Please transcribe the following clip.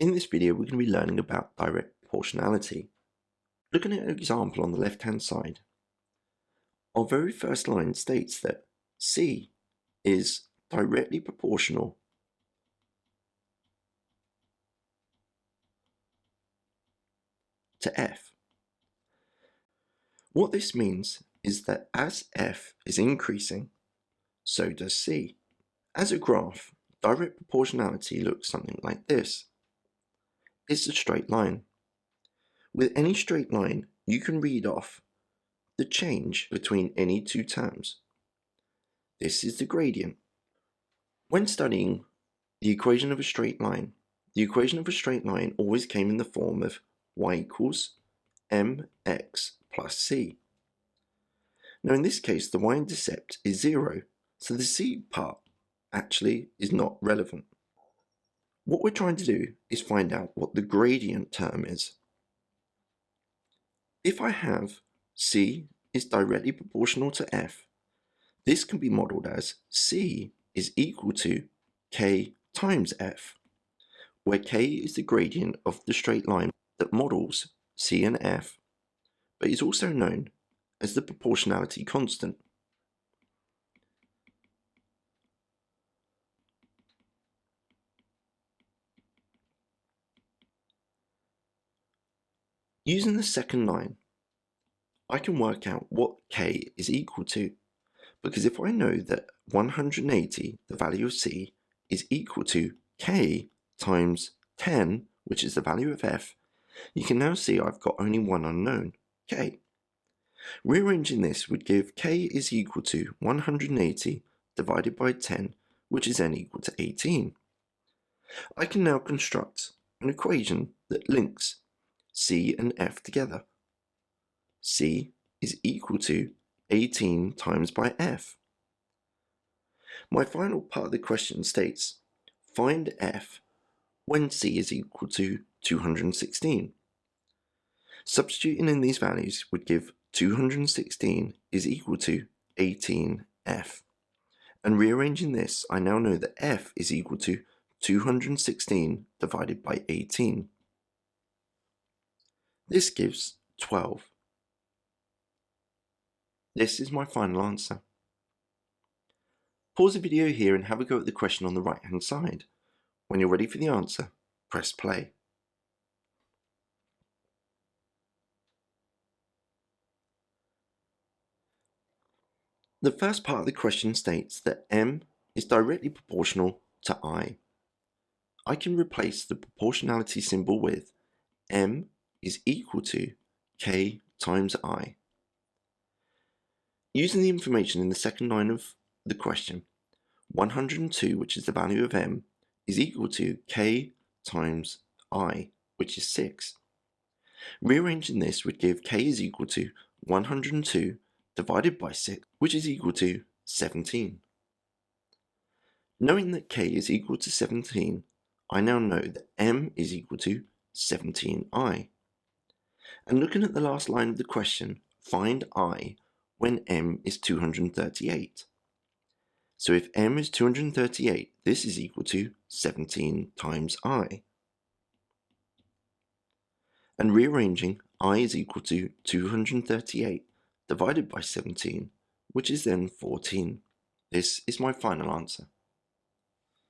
In this video, we're going to be learning about direct proportionality. Looking at an example on the left-hand side, our very first line states that C is directly proportional to F. What this means is that as F is increasing, so does C. As a graph, direct proportionality looks something like this. It's a straight line. With any straight line, you can read off the change between any two terms. This is the gradient. When studying the equation of a straight line, the equation of a straight line always came in the form of y equals mx plus c. Now in this case, the y-intercept is 0, so the c part actually is not relevant. What we're trying to do is find out what the gradient term is. If I have c is directly proportional to f, this can be modeled as c is equal to k times f, where k is the gradient of the straight line that models c and f, but is also known as the proportionality constant. Using the second line, I can work out what k is equal to, because if I know that 180, the value of c, is equal to k times 10, which is the value of f, you can now see I've got only one unknown, k. Rearranging this would give k is equal to 180 divided by 10, which is then equal to 18. I can now construct an equation that links c and f together. C is equal to 18 times by f. My final part of the question states, find f when c is equal to 216. Substituting in these values would give 216 is equal to 18f. And rearranging this, I now know that f is equal to 216 divided by 18. This gives 12. This is my final answer. Pause the video here and have a go at the question on the right hand side. When you're ready for the answer, press play. The first part of the question states that m is directly proportional to I. I can replace the proportionality symbol with m is equal to k times I. Using the information in the second line of the question, 102, which is the value of m, is equal to k times I, which is 6. Rearranging this would give k is equal to 102 divided by 6, which is equal to 17. Knowing that k is equal to 17, I now know that m is equal to 17i. And looking at the last line of the question, find I when m is 238. So if m is 238, this is equal to 17 times I. And rearranging, I is equal to 238 divided by 17, which is then 14. This is my final answer.